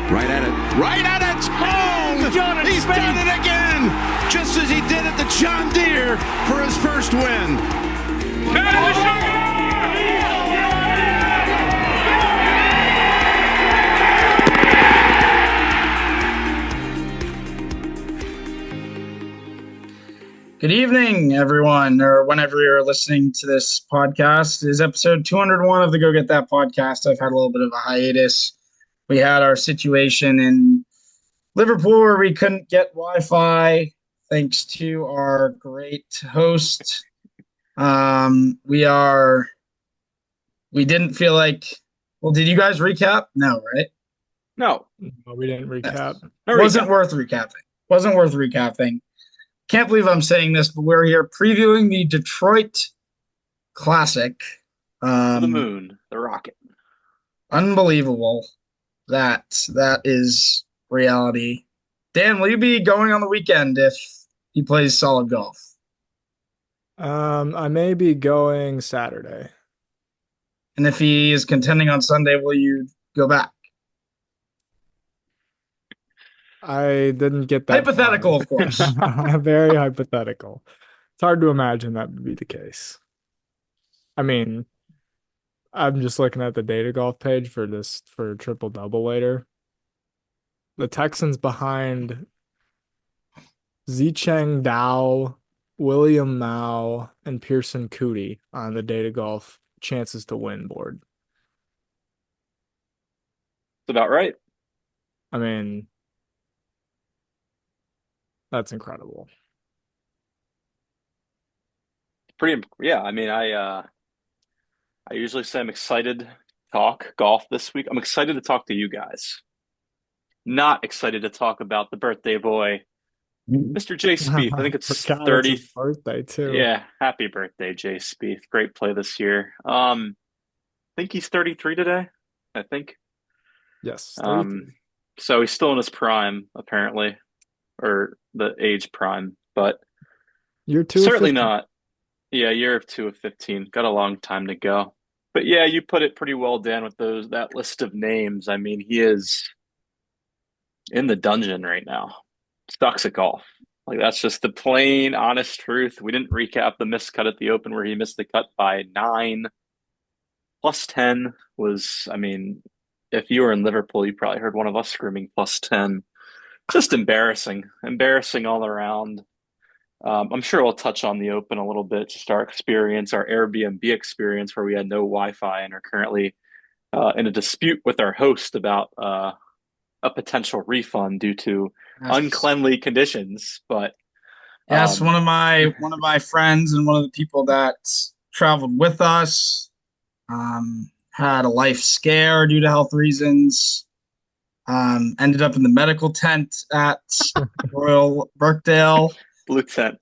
Right at it. Right at it. Oh, he's done it again. Just as he did at the John Deere for his first win. Good evening, everyone, or whenever you're listening to this podcast. This is episode 201 of the Go Get That podcast. I've had a little bit of a hiatus. We had our situation in Liverpool where we couldn't get Wi-Fi thanks to our great host. We didn't feel like, well, did you guys recap? No, right? No, we didn't recap. Wasn't worth recapping. Can't believe I'm saying this, but we're here previewing the Detroit Classic. the moon, the rocket. Unbelievable. That is reality. Dan, will you be going on the weekend if he plays solid golf? I may be going Saturday. And if he is contending on Sunday, will you go back? I didn't get that. Hypothetical, of course. Very hypothetical. It's hard to imagine that would be the case. I mean, I'm just looking at the data golf page for triple double later. The Texans behind Zicheng Dao, William Mao, and Pearson Cootie on the data golf chances to win board. It's about right. I mean, that's incredible. Yeah. I mean, I usually say I'm excited to talk golf this week. I'm excited to talk to you guys. Not excited to talk about the birthday boy, Mr. Jay Spieth. I think it's 30th. It's his birthday too. Yeah, happy birthday, Jay Spieth. Great play this year. I think he's 33 today. I think. Yes. So he's still in his prime, apparently, or the age prime, but Year 2 certainly of 15. not. Yeah, year 2 of 15. Got a long time to go. But yeah, you put it pretty well, Dan, with that list of names. I mean, he is in the dungeon right now. Sucks at golf. Like, that's just the plain, honest truth. We didn't recap the missed cut at the Open where he missed the cut by 9. Plus 10 was, I mean, if you were in Liverpool, you probably heard one of us screaming plus 10. Just embarrassing. Embarrassing all around. I'm sure we'll touch on the Open a little bit, just our experience, our Airbnb experience where we had no Wi-Fi and are currently in a dispute with our host about a potential refund due to uncleanly conditions. But yes, one of my friends and one of the people that traveled with us had a life scare due to health reasons. Ended up in the medical tent at Royal Birkdale. Blue tent.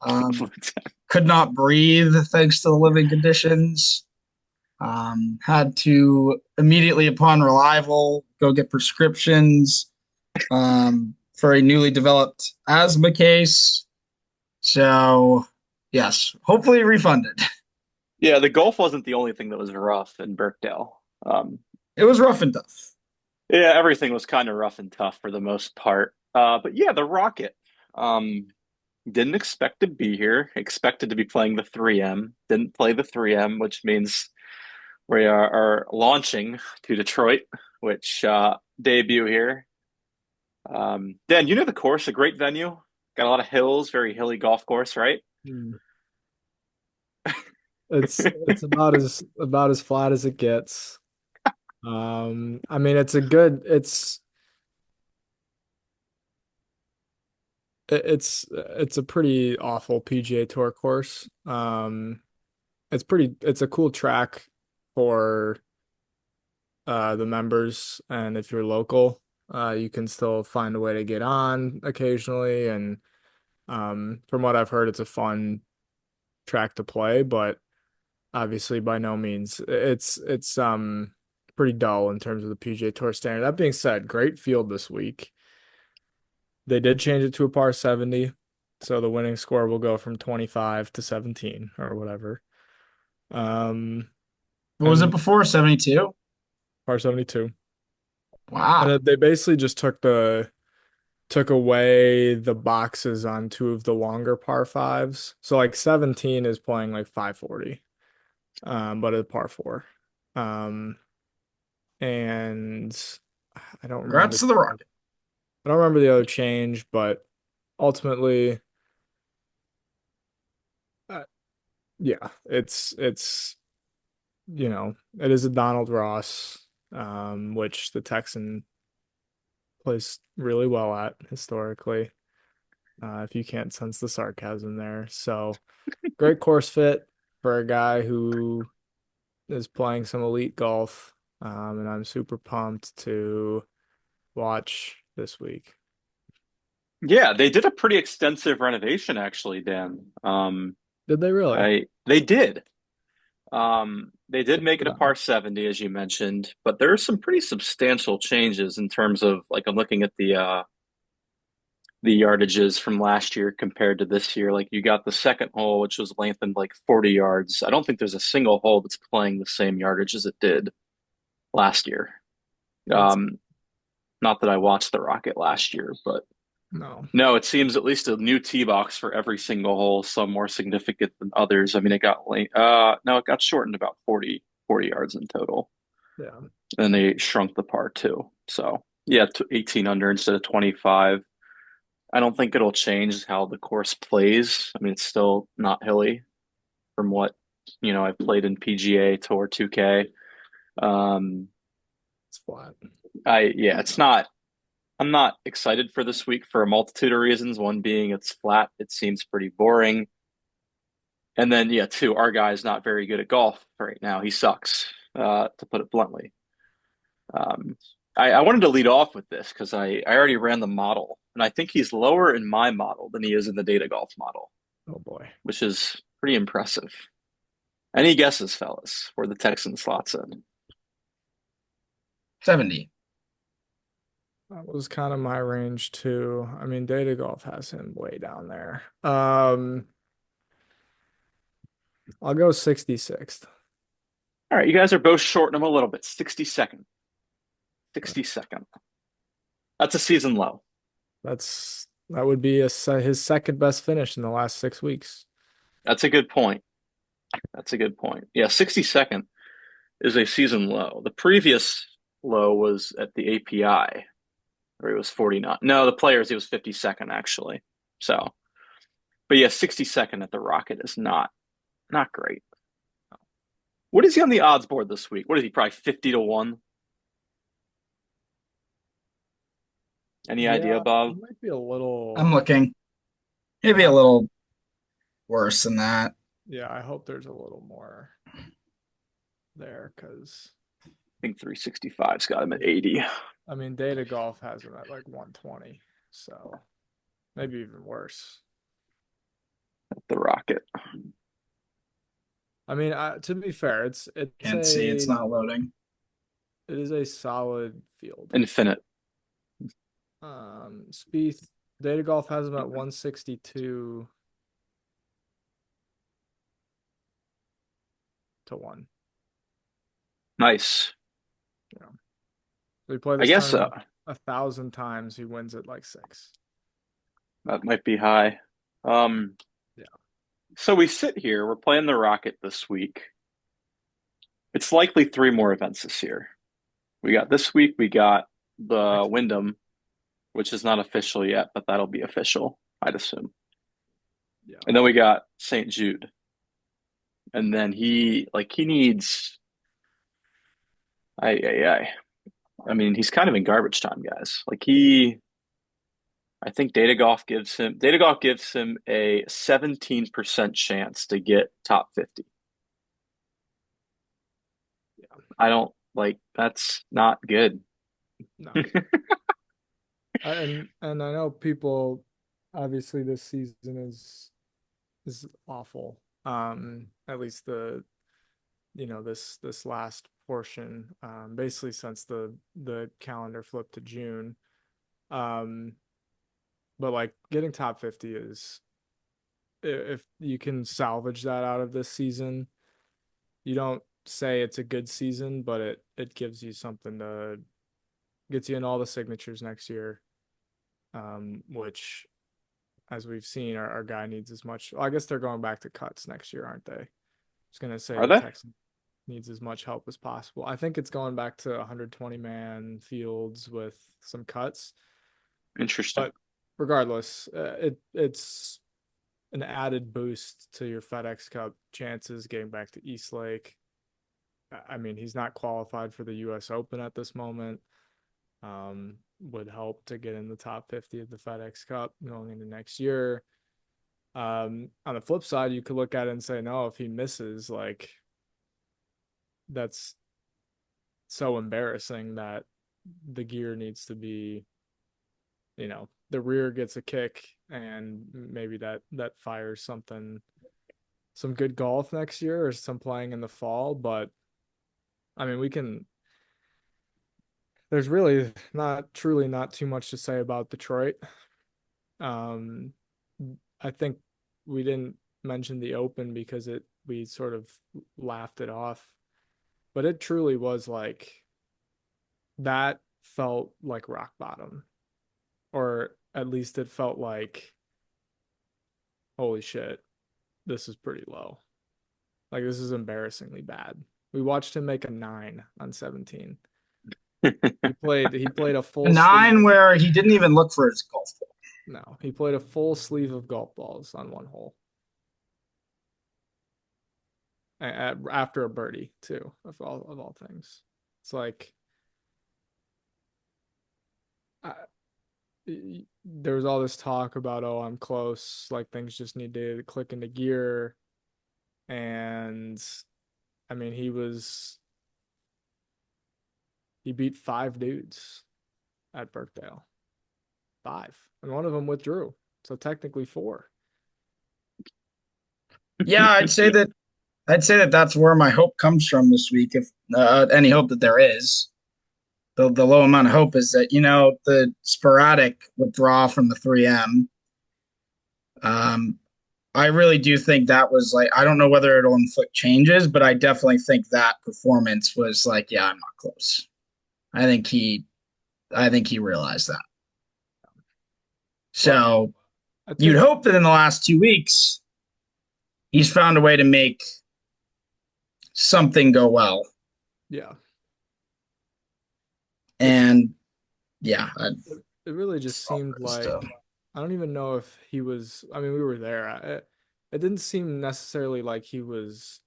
Could not breathe thanks to the living conditions. Had to immediately upon arrival go get prescriptions for a newly developed asthma case. So, yes, hopefully refunded. Yeah, the golf wasn't the only thing that was rough in Birkdale. It was rough and tough. Yeah, everything was kind of rough and tough for the most part. But yeah, the Rocket. Didn't expect to be here. Expected to be playing the 3M. Didn't play the 3M, which means we are launching to Detroit, which debut here. Dan, you know the course, a great venue. Got a lot of hills, very hilly golf course, right? It's about as flat as it gets. I mean, it's a pretty awful PGA Tour course. It's a cool track for the members, and if you're local, you can still find a way to get on occasionally. And from what I've heard, it's a fun track to play, but obviously by no means it's pretty dull in terms of the PGA Tour standard. That being said, great field this week. They did change it to a par 70, so the winning score will go from 25 to 17 or whatever. What was it before? 72? Par 72. Wow. And they basically just took away the boxes on two of the longer par fives. So like 17 is playing like 540, but a par four. Um, and I don't remember Congrats to the Rocket. I don't remember the other change, but ultimately, uh, yeah, it's it is a Donald Ross, which the Texan plays really well at historically. If you can't sense the sarcasm there, so great course fit for a guy who is playing some elite golf, and I'm super pumped to watch this week. Yeah, they did a pretty extensive renovation actually, Dan. Did they really? They did. They did Good make for it a them. par 70, as you mentioned, but there are some pretty substantial changes in terms of like I'm looking at the yardages from last year compared to this year. Like you got the second hole, which was lengthened like 40 yards. I don't think there's a single hole that's playing the same yardage as it did last year. That's Um, Not that I watched the Rocket last year, but no. no, it seems at least a new tee box for every single hole, some more significant than others. I mean, no, it got shortened about 40 yards in total. Yeah. And they shrunk the par too. So yeah, to 18 under instead of 25. I don't think it'll change how the course plays. I mean, it's still not hilly from what, I've played in PGA Tour 2K. Um, It's flat. yeah, it's not, I'm not excited for this week for a multitude of reasons. One being it's flat. It seems pretty boring. And then, yeah, two, our guy's not very good at golf right now. He sucks, to put it bluntly. Um, I wanted to lead off with this because I already ran the model, and I think he's lower in my model than he is in the data golf model, Oh boy. which is pretty impressive. Any guesses, fellas, where the Texan slots in? 70. That was kind of my range too. I mean, Data Golf has him way down there. I'll go 66th. All right, you guys are both shorting him a little bit. 62nd. 62nd. That's a season low. That would be his second best finish in the last 6 weeks. That's a good point. That's a good point. Yeah, 62nd is a season low. The previous low was at the API, where he was 49. No, the players, he was 52nd, actually. So, but yeah, 62nd at the Rocket is not great. What is he on the odds board this week? What is he, probably 50 to 1? Any idea, Yeah, he Bob? might be a little. I'm looking. Maybe a I, little worse than that. yeah, I hope there's a little more there because I think 365's got him at 80. I mean, Data Golf has him at like 120, so maybe even worse. The Rocket. I mean, to be fair, Can't see. It's not loading. it is a solid field. Infinite. Spieth, Data Golf has him at 162 to 1. Nice. You know, we play I this guess tournament 1,000 times. He wins it like 6. that might be high. Um, Yeah. so we sit here, we're playing the Rocket this week. It's likely three more events this year. We got this week, we got the Next week. Wyndham, which is not official yet, but that'll be official, I'd assume. Yeah. And then we got St. Jude. And then he needs I mean, he's kind of in garbage time, guys. I think Data Golf gives him a 17% chance to get top 50. Yeah. I don't that's not good. No. And I know people obviously this season is awful. At least this last portion, basically since the calendar flipped to June. Um, but like getting top 50 is if you can salvage that out of this season, you don't say it's a good season, but it gives you something gets you in all the signatures next year, which, as we've seen, our guy needs as much. Well, I guess they're going back to cuts next year, aren't they? I was gonna say Are the they? Texans needs as much help as possible. I think it's going back to 120 man fields with some cuts, Interesting. but regardless, it's an added boost to your FedEx Cup chances getting back to Eastlake. I mean, he's not qualified for the U.S. Open at this moment. Would help to get in the top 50 of the FedEx Cup going into next year. On the flip side, you could look at it and say, no, if he misses, like, that's so embarrassing that the gear needs to be, the rear gets a kick, and maybe that fires some good golf next year or some playing in the fall. But I mean, there's really not too much to say about Detroit. Um, I think we didn't mention the Open because we sort of laughed it off, but it truly was like that felt like rock bottom, or at least it felt like, holy shit, this is pretty low. Like, this is embarrassingly bad. We watched him make a 9 on 17. He played a A full sleeve. 9 where he didn't even look for his golf ball. No, he played a full sleeve of golf balls on one hole. After a birdie too, of all things. It's like, I, there was all this talk about, oh, I'm close, like things just need to click into gear. And I mean, he beat 5 dudes at Birkdale. 5. And one of them withdrew. So technically 4. Yeah, I'd say that that's where my hope comes from this week, if any hope that there is. The low amount of hope is that, the sporadic withdrawal from the 3M. Um, I really do think that was like, I don't know whether it'll inflict changes, but I definitely think that performance was like, yeah, I'm not close. I think he I think he realized that. Well, So I you'd think, hope that in the last 2 weeks he's found a way to make something go well. yeah, it And yeah, it really just seemed like, I don't even know if he was. I mean, we were there. It didn't seem necessarily like he was.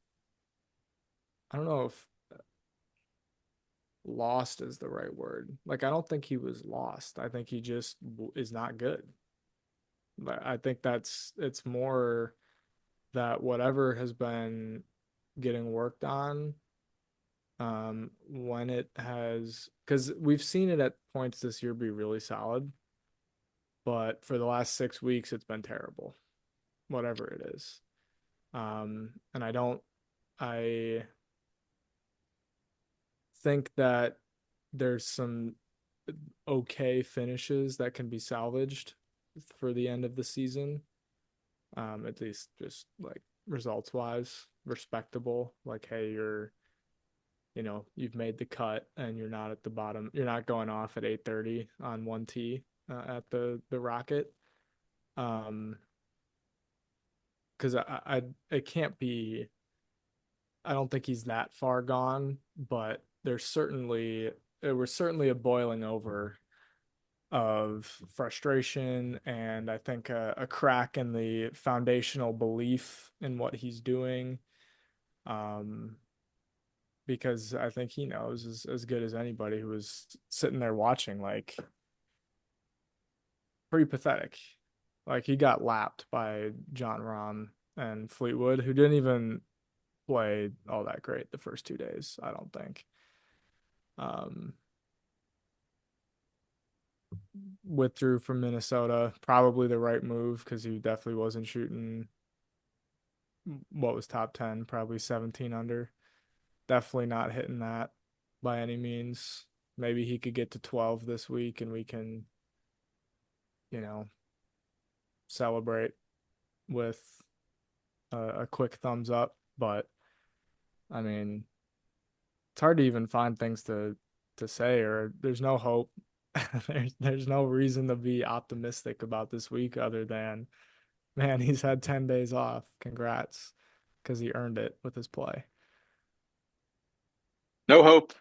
I don't know if lost is the right word. Like, I don't think he was lost. I think he just is not good. But I think it's more that whatever has been getting worked on, when it has, because we've seen it at points this year be really solid, but for the last 6 weeks it's been terrible, whatever it is. And I think that there's some okay finishes that can be salvaged for the end of the season. At least just like results wise, respectable. Like, hey, you've made the cut and you're not at the bottom. You're not going off at 8:30 on one tee at the Rocket. Because it can't be. I don't think he's that far gone, but there was certainly a boiling over of frustration, and I think a crack in the foundational belief in what he's doing. Um, because I think he knows as good as anybody who was sitting there watching, like, pretty pathetic. Like, he got lapped by John Rahm and Fleetwood, who didn't even play all that great the first 2 days, I don't think. Um, Withdrew from Minnesota, probably the right move because he definitely wasn't shooting what was top 10, probably 17 under. Definitely not hitting that by any means. Maybe he could get to 12 this week and we can, you know, celebrate with a quick thumbs up. But I mean, it's hard to even find things to to say, or there's no hope. There's no reason to be optimistic about this week other than, man, he's had 10 days off. Congrats, because he earned it with his play. No hope.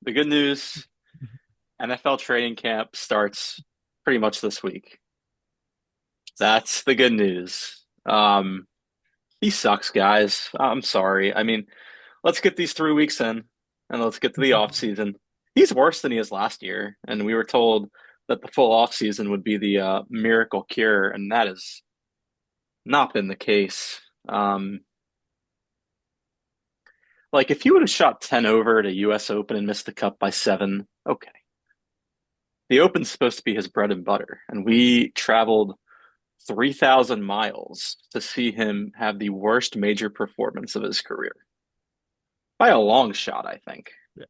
The good news, NFL training camp starts pretty much this week. That's the good news. He sucks, guys. I'm sorry. I mean, let's get these 3 weeks in and let's get to the off season. He's worse than he is last year, and we were told that the full off season would be the miracle cure, and that has not been the case. Like if he would have shot 10 over at a US Open and missed the cut by 7, okay. The Open's supposed to be his bread and butter, and we traveled 3,000 miles to see him have the worst major performance of his career by a long shot, I think. Yeah,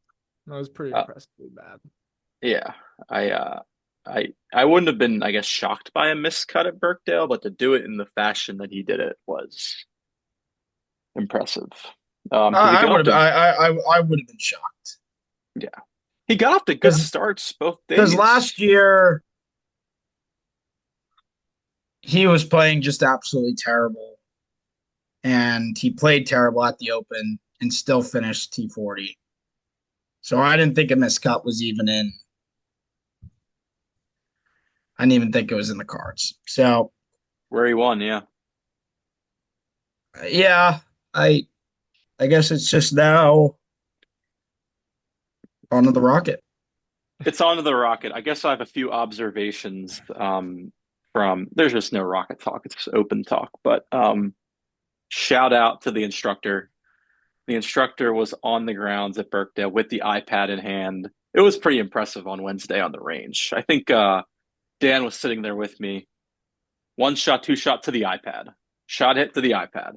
that was pretty Uh, impressively bad. yeah, I wouldn't have been, I guess, shocked by a miscut at Birkdale, but to do it in the fashion that he did it was impressive. Because he I got would off have. to I would have been shocked yeah, he got off to good starts both because days. last year he was playing just absolutely terrible, and he played terrible at the Open and still finished T40. So I didn't think a miscut was even in. I didn't even think it was in the cards. So Where he won, yeah. yeah, I guess it's just now onto the rocket. It's onto the rocket. I guess I have a few observations from there's just no rocket talk, it's just open talk. But shout out to the instructor. The instructor was on the grounds at Birkdale with the iPad in hand. It was pretty impressive on Wednesday on the range. I think Dan was sitting there with me. One shot, two shot to the iPad. Shot hit to the iPad.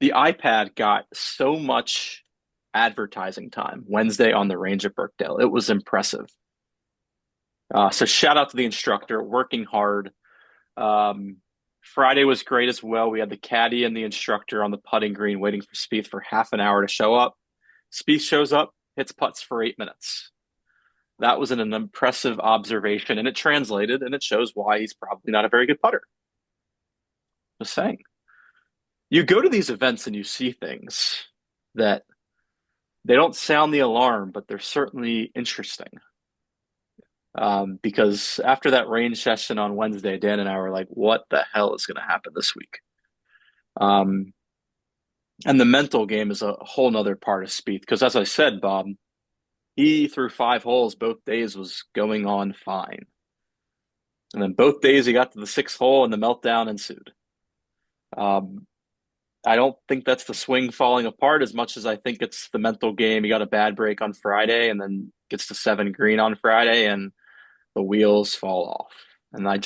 The iPad got so much advertising time Wednesday on the range at Birkdale. It was impressive. So shout out to the instructor, working hard. Um, Friday was great as well. We had the caddy and the instructor on the putting green waiting for Spieth for half an hour to show up. Spieth shows up, hits putts for 8 minutes. That was an impressive observation, and it translated, and it shows why he's probably not a very good putter. Just saying. You go to these events and you see things that they don't sound the alarm, but they're certainly interesting. Because after that range session on Wednesday, Dan and I were like, what the hell is going to happen this week? And the mental game is a whole nother part of Spieth. Because as I said, Bob, he through 5 holes both days was going on fine. And then both days he got to the 6th hole and the meltdown ensued. I don't think that's the swing falling apart as much as I think it's the mental game. He got a bad break on Friday and then gets to 7 green on Friday and the wheels fall off. And I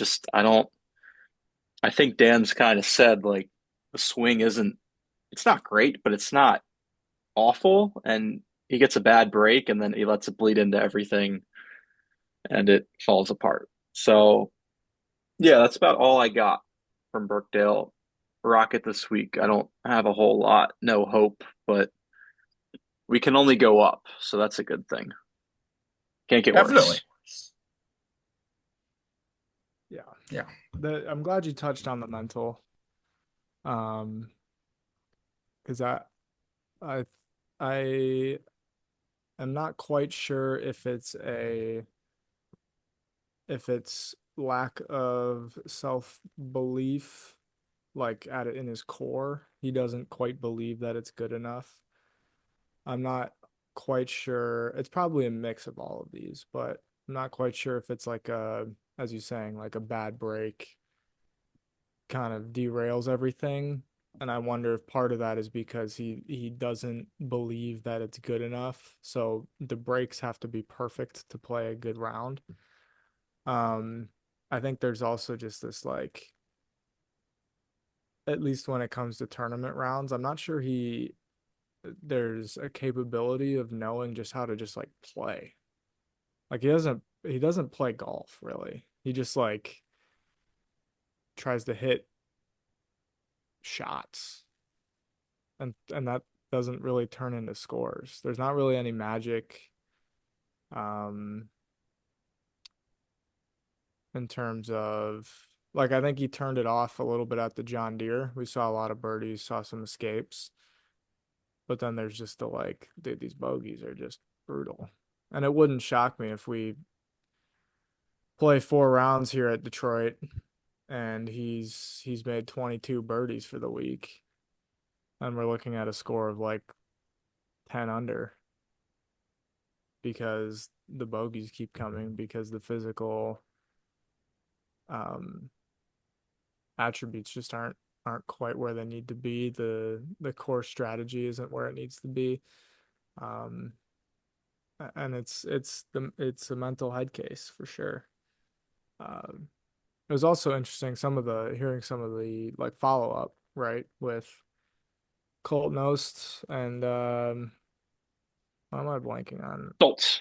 think Dan's kind of said like the swing it's not great, but it's not awful. And he gets a bad break and then he lets it bleed into everything and it falls apart. So, yeah, that's about all I got from Birkdale Rocket this week. I don't have a whole lot, no hope, but we can only go up. So that's a good thing. Can't get Definitely. worse. Yeah. Yeah. I'm glad you touched on the mental. Because I I am not quite sure if it's lack of self-belief, like at it in his core. He doesn't quite believe that it's good enough. I'm not quite sure. It's probably a mix of all of these, but I'm not quite sure if it's like as you're saying, like a bad break kind of derails everything. And I wonder if part of that is because he doesn't believe that it's good enough. So the breaks have to be perfect to play a good round. I think there's also just this like, at least when it comes to tournament rounds, I'm not sure there's a capability of knowing just how to just like play. Like he doesn't play golf really. He just like tries to hit shots, and that doesn't really turn into scores. There's not really any magic. Um, in terms of like, I think he turned it off a little bit at the John Deere. We saw a lot of birdies, saw some escapes, but then there's just the like, dude, these bogeys are just brutal. And it wouldn't shock me if we play 4 rounds here at Detroit and he's made 22 birdies for the week, and we're looking at a score of like 10 under because the bogeys keep coming, because the physical um attributes just aren't quite where they need to be. The core strategy isn't where it needs to be. Um and it's a mental head case for sure. It was also interesting hearing some of the like follow up, right, with Colt Knost and what am I blanking on? Stoltz.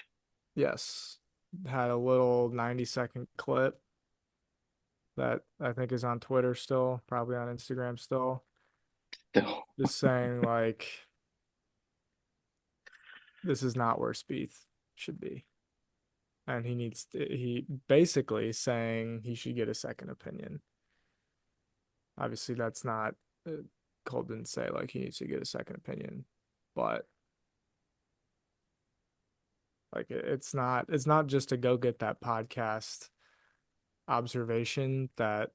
Yes. Had a little 90-second clip that I think is on Twitter still, probably on Instagram still. Still. Just saying like this is not where Spieth should be. And he basically saying he should get a second opinion. Obviously that's not Cole didn't say like he needs to get a second opinion, but like it's not just to go get that podcast observation that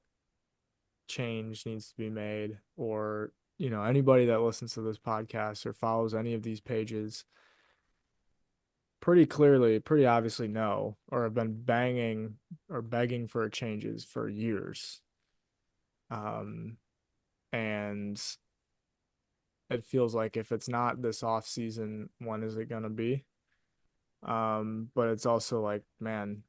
change needs to be made, or anybody that listens to this podcast or follows any of these pages pretty clearly, pretty obviously know or have been banging or begging for changes for years. And it feels like if it's not this off season, when is it gonna be? But it's also like, man,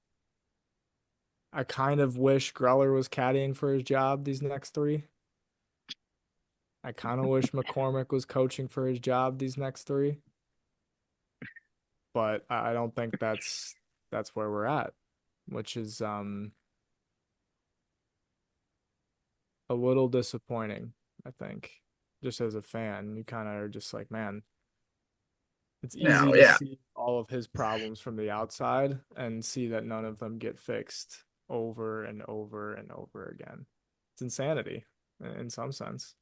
I kind of wish Greller was caddying for his job these next 3. I kind of wish McCormick was coaching for his job these next 3. But I don't think that's where we're at, which is a little disappointing, I think. Just as a fan, you kind of are just like, man, it's easy No, to yeah. see all of his problems from the outside and see that none of them get fixed over and over and over again. It's insanity in some sense.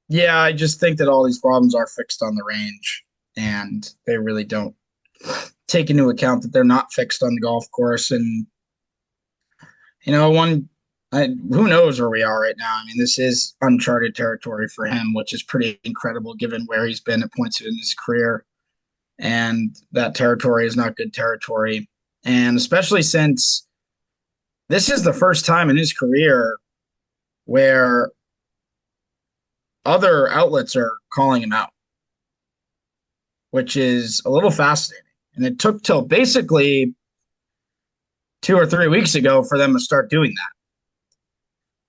Yeah, I just think that all these problems are fixed on the range, and they really don't take into account that they're not fixed on the golf course. And who knows where we are right now? I mean, this is uncharted territory for him, which is pretty incredible given where he's been at points in his career. And that territory is not good territory. And especially since this is the first time in his career where other outlets are calling him out, which is a little fascinating. And it took till basically 2 or 3 weeks ago for them to start doing that.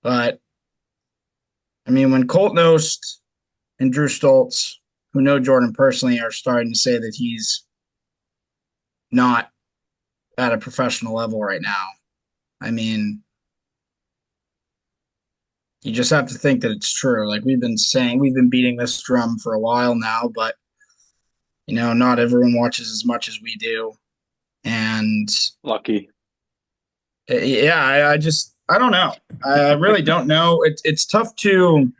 But I mean, when Colt Knost and Drew Stoltz, who know Jordan personally, are starting to say that he's not at a professional level right now, I mean, you just have to think that it's true. Like we've been beating this drum for a while now, but not everyone watches as much as we do. And Lucky. yeah, I don't know. I really don't know. It's tough to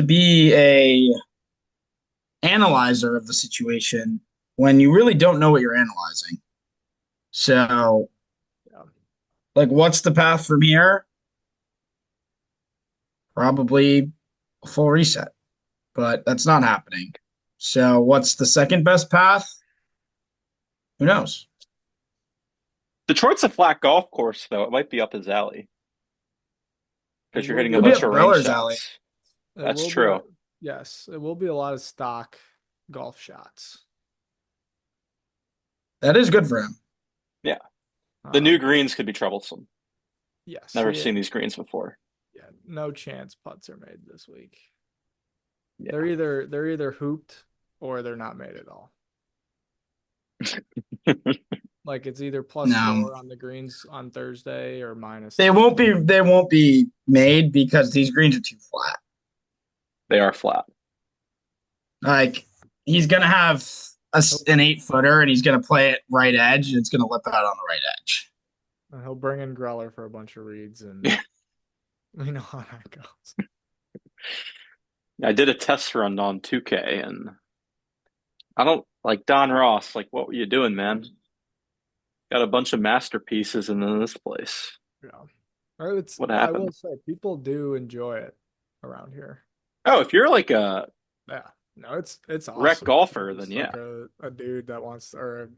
be a analyzer of the situation when you really don't know what you're analyzing. So, like, what's the path from here? Probably a full reset, but that's not happening. So, what's the second best path? Who knows? Detroit's a flat golf course, though. It might be up his alley because you're hitting a It'll be bunch up of range Reller's alley. shots. That's true. Yes, it will be a lot of stock golf shots. That is good for him. Yeah. The new greens could be troublesome. Yes. Never seen these greens before. Yeah, no chance putts are made this week. Yeah. They're either hooped or they're not made at all. Like it's either +4 on the greens on Thursday or -. They won't be made because these greens are too flat. They are flat. Like he's gonna have an 8-footer and he's going to play it right edge and it's going to lip out on the right edge. He'll bring in Greller for a bunch of reads, and we know how that goes. I did a test run on 2K, and I don't like Don Ross. Like, what were you doing, man? Got a bunch of masterpieces in this place. Yeah. What I will happened? say people do enjoy it around here. Oh, if you're like a Yeah. No, it's rec awesome. golfer, then Just yeah. like a dude that wants, or a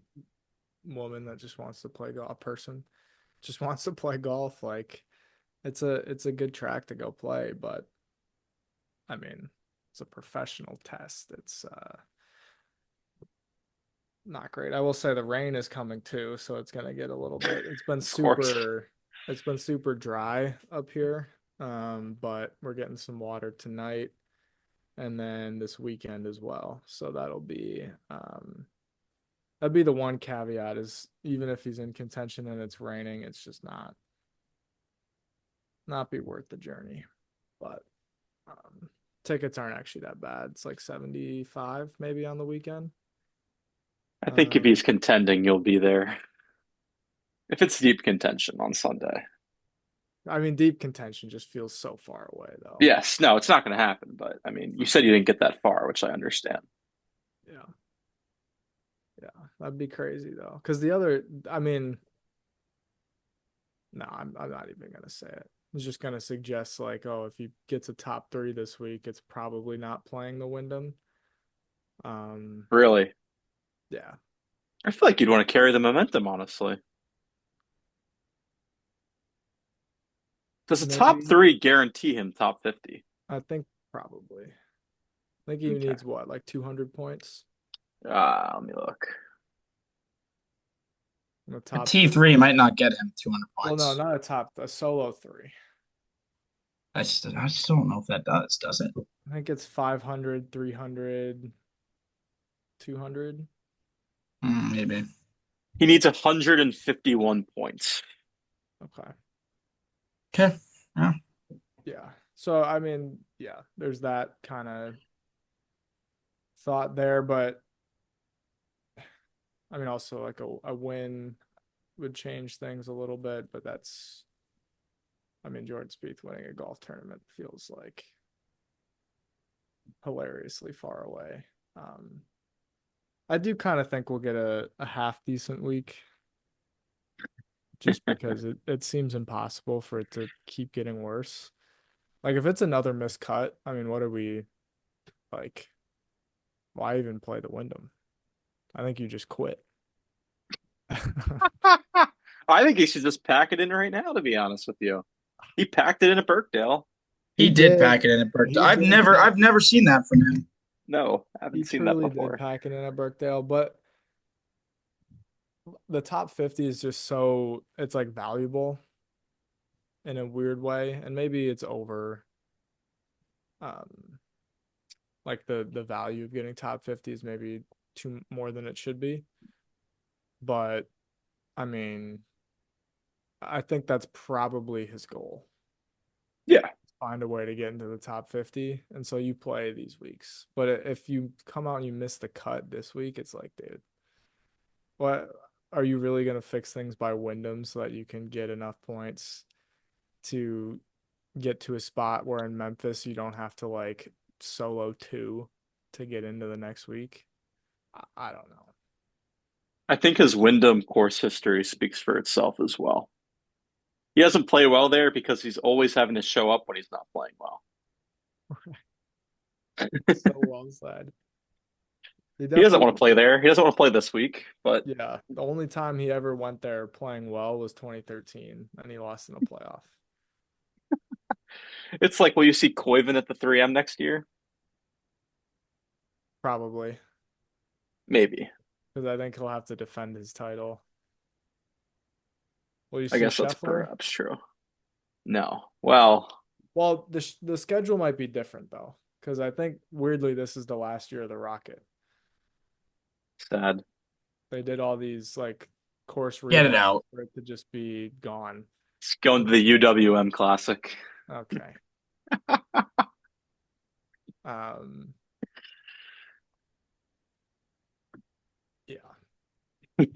woman that just wants to play golf, a person just wants to play golf. Like it's a good track to go play, but I mean, it's a professional test. It's not great. I will say the rain is coming too, so it's gonna get a little bit. Of course. It's been super dry up here. But we're getting some water tonight and then this weekend as well. So that'd be the one caveat is even if he's in contention and it's raining, it's just not be worth the journey. But tickets aren't actually that bad. It's like 75 maybe on the weekend. I think if he's contending, you'll be there. If it's deep contention on Sunday. I mean, deep contention just feels so far away, though. Yes, no, it's not going to happen. But I mean, you said you didn't get that far, which I understand. Yeah. Yeah. That'd be crazy, though. Because the other, I mean, no, I'm not even going to say it. I was just going to suggest, like, oh, if he gets a top 3 this week, it's probably not playing the Wyndham. Really? Yeah. I feel like you'd want to carry the momentum, honestly. Does the top Maybe, 3 guarantee him top 50? I think probably. I think he Okay. needs what, like 200 points? Let me look. In the A top 3. T3 might not get him 200 Well, no, points. not a solo 3. I just don't know if that does it? I think it's 500, 300, 200. Maybe. He needs 151 points. Okay. Okay. Yeah. Yeah. So, I mean, yeah, there's that kind of thought there, but I mean, also like a win would change things a little bit, but I mean, Jordan Spieth winning a golf tournament feels like hilariously far away. I do kind of think we'll get a half decent week just because it seems impossible for it to keep getting worse. Like if it's another miscut, I mean, what are we like? Why even play the Wyndham? I think you just quit. I think he should just pack it in right now, to be honest with you. He packed it in at Birkdale. He did pack it in at Birkdale. He did. I've never seen that from him. No, I He haven't seen that truly did before. pack it in at Birkdale, but the top 50 is just so it's like valuable in a weird way, and maybe it's over um like the value of getting top 50 is maybe too more than it should be. But I mean, I think that's probably his goal. Yeah. Find a way to get into the top 50. And so you play these weeks. But if you come out and you miss the cut this week, it's like, dude, what are you really going to fix things by Wyndham so that you can get enough points to get to a spot where in Memphis you don't have to like solo 2 to get into the next week? I don't know. I think his Wyndham course history speaks for itself as well. He doesn't play well there because he's always having to show up when he's not playing well. So well said. He doesn't want to play there. He doesn't want to play this week, but Yeah, the only time he ever went there playing well was 2013, and he lost in the playoff. it's like, will you see Koiven at the 3M next year? Probably, Maybe. because I think he'll have to defend his title. Will you I see guess that's Scheffler? perhaps true. No. Well, Well, the schedule might be different though, because I think weirdly this is the last year of the Rocket. sad. They did all these like course Get it revamps out. for it to just be gone. It's going to the UWM Classic. Okay. Um, I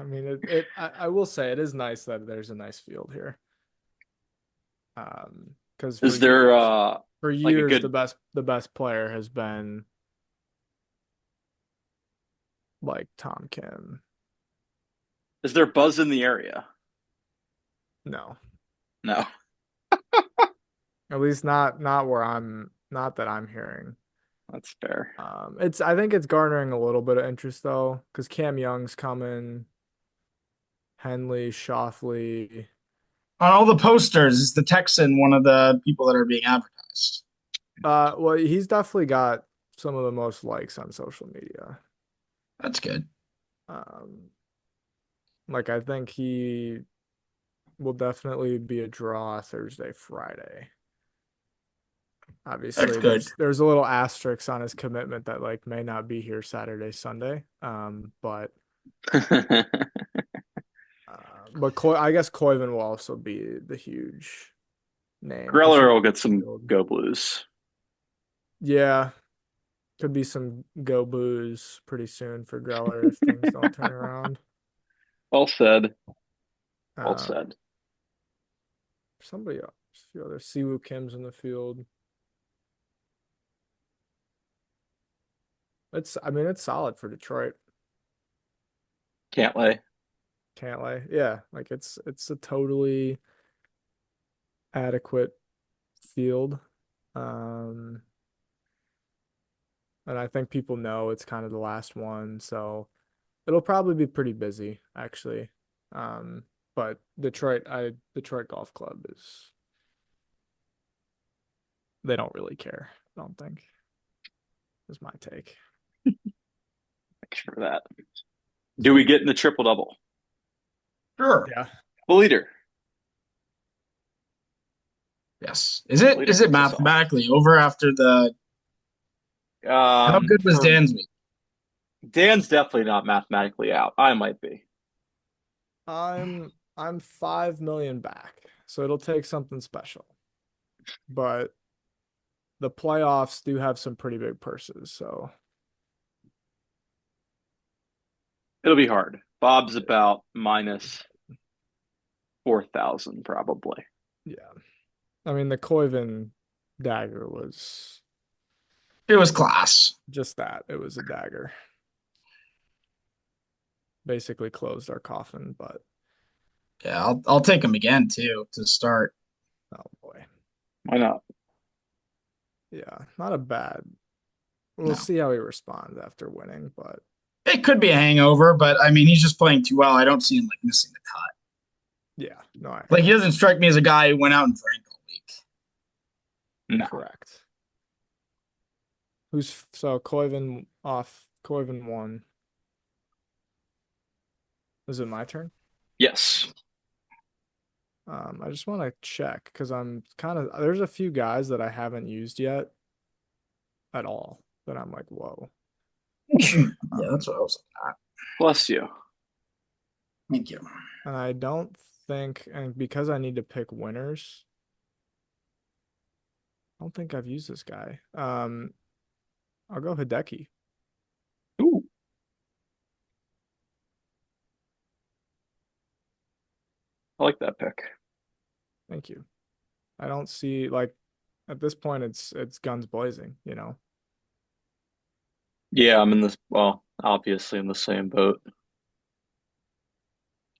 mean, I will say it is nice that there's a nice field here. Because Is there for like a years good the best player has been like Tom Kim. is there buzz in the area? No, No. at least not where not that I'm hearing. That's fair. I think it's garnering a little bit of interest though, because Cam Young's coming, Henley, Shoffley. On all the posters, is the Texan one of the people that are being advertised? Well, he's definitely got some of the most likes on social media. That's good. Um, like I think he will definitely be a draw Thursday, Friday. That's Obviously, good. there's a little asterisk on his commitment that like may not be here Saturday, Sunday. I guess Koiven will also be the huge name because Greller he's will get some field. go blues. Yeah, could be some go boos pretty soon for Greller if things don't turn around. Well said. Well Uh, said. somebody else, a few other Siwoo Kim's in the field. I mean, it's solid for Detroit. Can't lay. Can't lay. Yeah, like it's a totally adequate field. Um, and I think people know it's kind of the last one, so it'll probably be pretty busy actually. But Detroit Golf Club they don't really care. I don't think is my take. Thanks for that. Do we get in the triple double? Sure. Yeah. The leader. Yes. Is The it leader is it kicks us off. mathematically over after the how good was For Dan's week? Dan's definitely not mathematically out. I might be. I'm 5 million back, so it'll take something special. But the playoffs do have some pretty big purses, so It'll be hard. Bob's about minus 4,000 probably. yeah. I mean, the Koiven dagger was It was class. just that. It was a dagger. Basically closed our coffin, but Yeah, I'll take him again too to start. oh boy. Why not? Yeah, not a bad. We'll No. see how he responds after winning, but It could be a hangover, but I mean he's just playing too well. I don't see him like missing the cut. yeah, no, I Like he doesn't strike me as a guy who went out and drank all week. No. correct. So Koiven off Koiven won. Is it my turn? Yes. I just want to check because I'm kind of there's a few guys that I haven't used yet at all that I'm like, whoa. Yeah, that's what I was looking at. Bless you. Thank you. And I don't think, and because I need to pick winners, I don't think I've used this guy. I'll go Hideki. Ooh. I like that pick. Thank you. I don't see like at this point it's guns blazing, you know. Yeah, I'm in this, well, obviously in the same boat.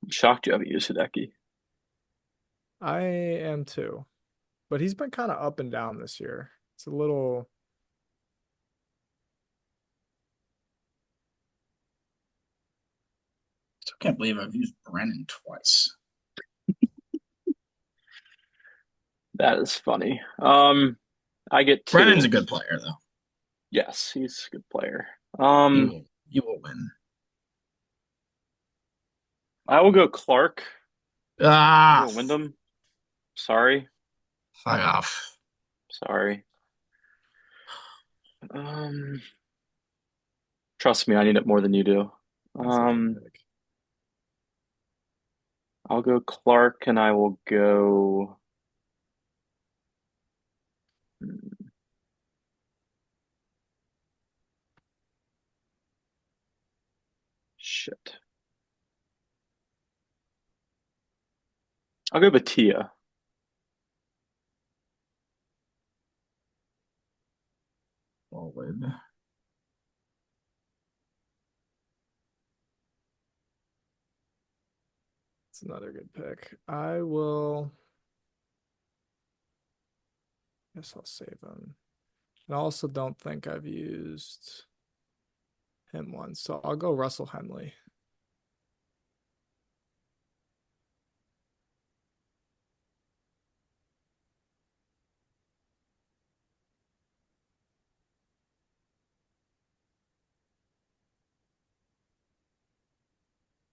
I'm shocked you haven't used Hideki. I am too. But he's been kind of up and down this year. It's a little Still can't believe I've used Brennan twice. That is funny. I get Brennan's a two. good player though. Yes, he's a good player. You will win. I will go Clark. I'll Ah, go Wyndham. Sorry. fuck off. Sorry. Um, Trust me, I need it more than you do. that's a good Um, pick. I'll go Clark and I will go. Shit. I'll go Batia. Solid. It's another good pick. Guess I'll save him. I also don't think I've used him once, so I'll go Russell Henley.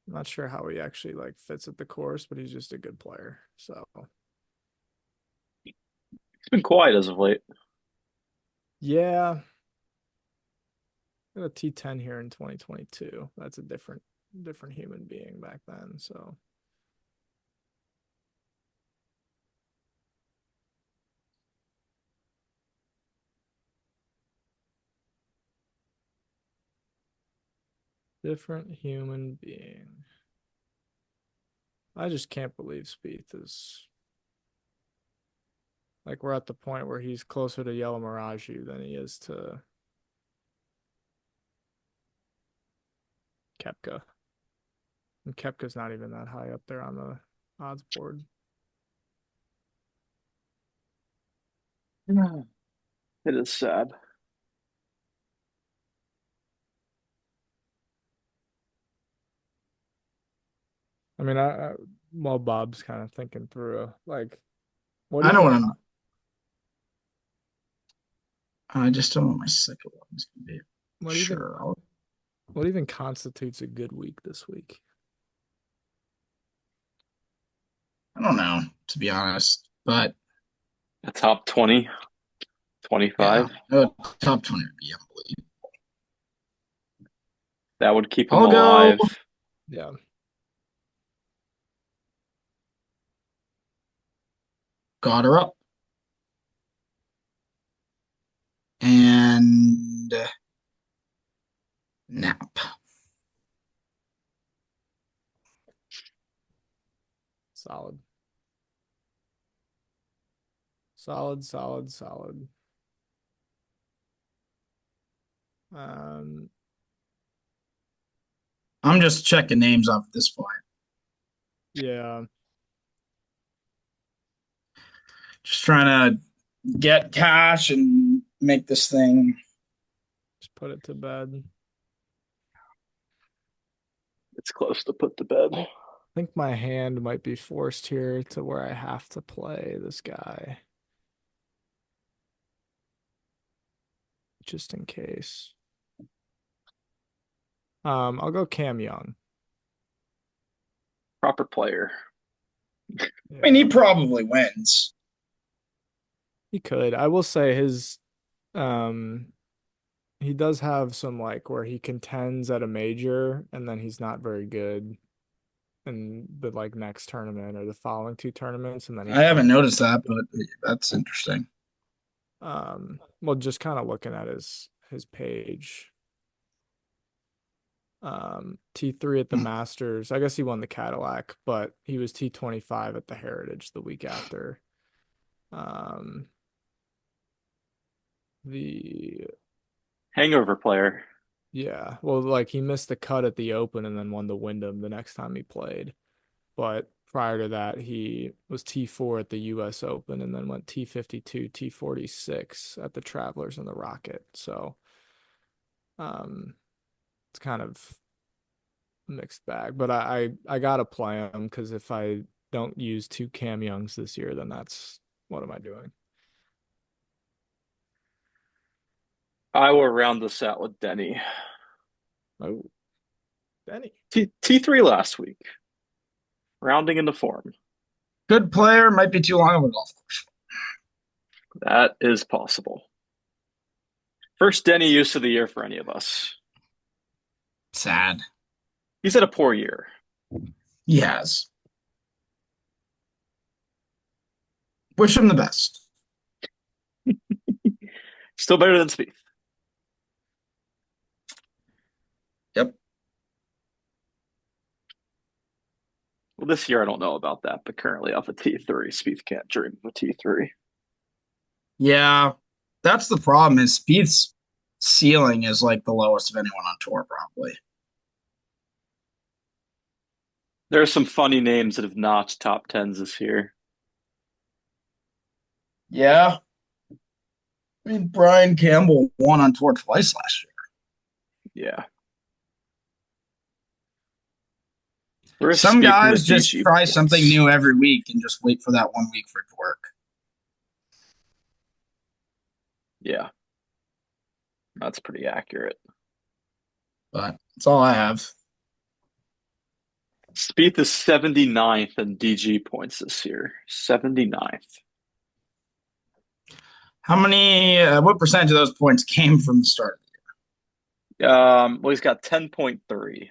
I'm not sure how he actually like fits at the course, but he's just a good player. So It's been quiet as of late. yeah, got a T10 here in 2022. That's a different human being back then. So different human being. I just can't believe Spieth is like we're at the point where he's closer to Yellow Mirage than he is to Kepka. And Kepka's not even that high up there on the odds board. It is sad. I mean, while Bob's kind of thinking through, like, what I know even what I just don't know what my second one's gonna be. what even Sure. what even constitutes a good week this week? I don't know, to be honest. But A top 20, 25. yeah, top 20 would be unbelievable. That would keep him I'll go. alive. Yeah. Got her up. And nap. Solid. Solid, solid, solid. I'm just checking names off at this point. Yeah. Just trying to get cash and make this thing. Just put it to bed. It's close to put to bed. I think my hand might be forced here to where I have to play this guy. Just in case. I'll go Cam Young. Proper player. I mean, he probably wins. He could. I will say he does have some like where he contends at a major and then he's not very good in the like next tournament or the following two tournaments and then I haven't noticed that, but that's interesting. Well, just kind of looking at his page. T3 at the Masters. I guess he won the Cadillac, but he was T25 at the Heritage the week after. The Hangover player. Yeah, well, like he missed the cut at the Open and then won the Wyndham the next time he played. But prior to that, he was T4 at the US Open and then went T52, T46 at the Travelers and the Rocket. So it's kind of a mixed bag. But I gotta play him because if I don't use two Cam Youngs this year, then that's what am I doing? I will round this out with Denny. Oh, Denny. T3 last week. Rounding into form. Good player, might be too long of a golf course. That is possible. First Denny use of the year for any of us. Sad. He's had a poor year. He has. Wish him the best. Still better than Spieth. Yep. Well, this year I don't know about that, but currently off a T3, Spieth can't dream of a T3. Yeah, that's the problem. Is Spieth's ceiling is like the lowest of anyone on tour, probably. There are some funny names that have notched top tens this year. Yeah, I mean Brian Campbell won on tour twice last year. Yeah. Where's Some Spieth in the guys just DG try something points? new every week and just wait for that 1 week for it to work. Yeah. That's pretty accurate. But that's all I have. Spieth is 79th in DG points this year. 79th. How many? What percentage of those points came from the start? Well, he's got 10.3.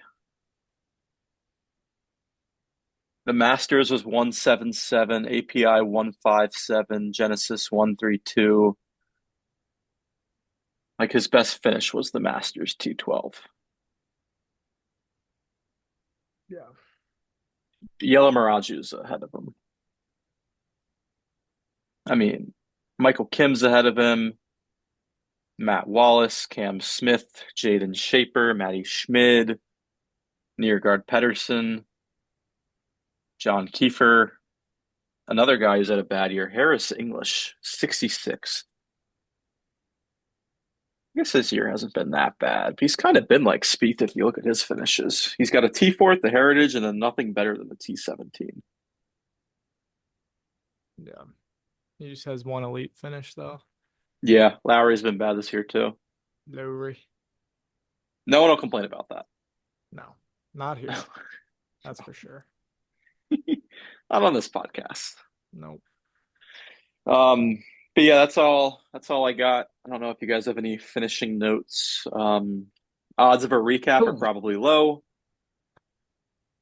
The Masters was 177, API 157, Genesis 132. Like his best finish was the Masters T12. Yeah. Yellow Miraju's ahead of him. I mean, Michael Kim's ahead of him. Matt Wallace, Cam Smith, Jaden Shaper, Matty Schmid, Niergaard Pedersen, John Kiefer, another guy who's had a bad year, Harris English, 66. I guess his year hasn't been that bad. But he's kind of been like Spieth if you look at his finishes. He's got a T4 at the Heritage and then nothing better than the T17. Yeah. He just has one elite finish though. Yeah, Lowry's been bad this year too. Lowry. No one will complain about that. No, not here. That's for sure. Not on this podcast. Nope. But yeah, that's all I got. I don't know if you guys have any finishing notes. Odds of a recap are probably low,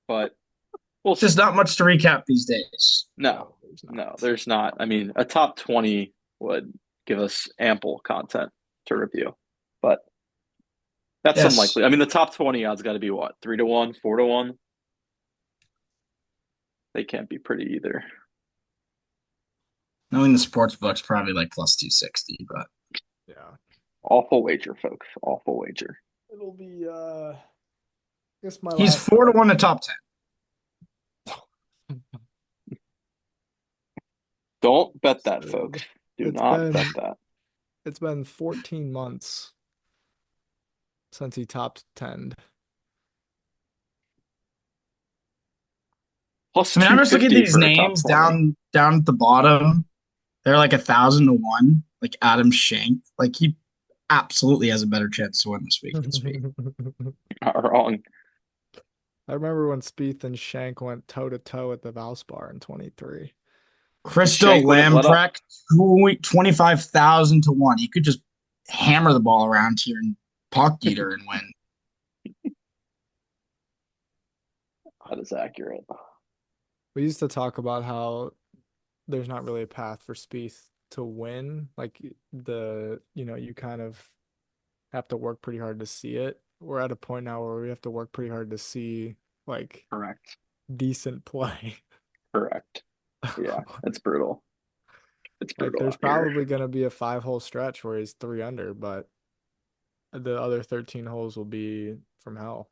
but we'll Just not much to recap these days. No, there's not. I mean, a top 20 would give us ample content to review, but that's unlikely. I mean, the top 20 odds got to be what? 3-1, 4-1? They can't be pretty either. Knowing the sports book's probably like plus 260, but yeah. Awful wager, folks. Awful wager. It'll be I guess my he's last 4-1 to top 10. Don't bet that, folks. Do not bet that. It's been 14 months since he topped 10. Plus I mean, I'm just looking at 250 these for a top names 20. down at the bottom. They're like 1,000 to 1. Like Adam Schenk. Like he absolutely has a better chance to win this week than Spieth. Not wrong. I remember when Spieth and Shank went toe to toe at the Valspar in 23. Crystal Schenk wouldn't let up. Lamprecht, 25,000 to 1. He could just hammer the ball around here and puck eater and win. That is accurate. We used to talk about how there's not really a path for Spieth to win. Like you kind of have to work pretty hard to see it. We're at a point now where we have to work pretty hard to see like Correct. decent play. Correct. Yeah, it's brutal. It's brutal. Like there's probably going to be a 5-hole stretch where he's 3 under, but the other 13 holes will be from hell.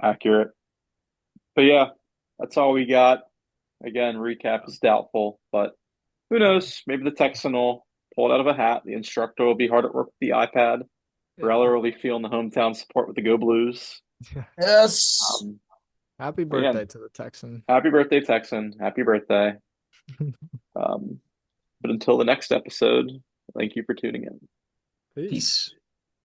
Accurate. But yeah, that's all we got. Again, recap is doubtful, but who knows? Maybe the Texan will pull it out of a hat. The instructor will be hard at work with the iPad. Breller will be feeling the hometown support with the Go Blues. Yes. Happy birthday to the Texan. Happy birthday, Texan. Happy birthday. But until the next episode, thank you for tuning in. Peace.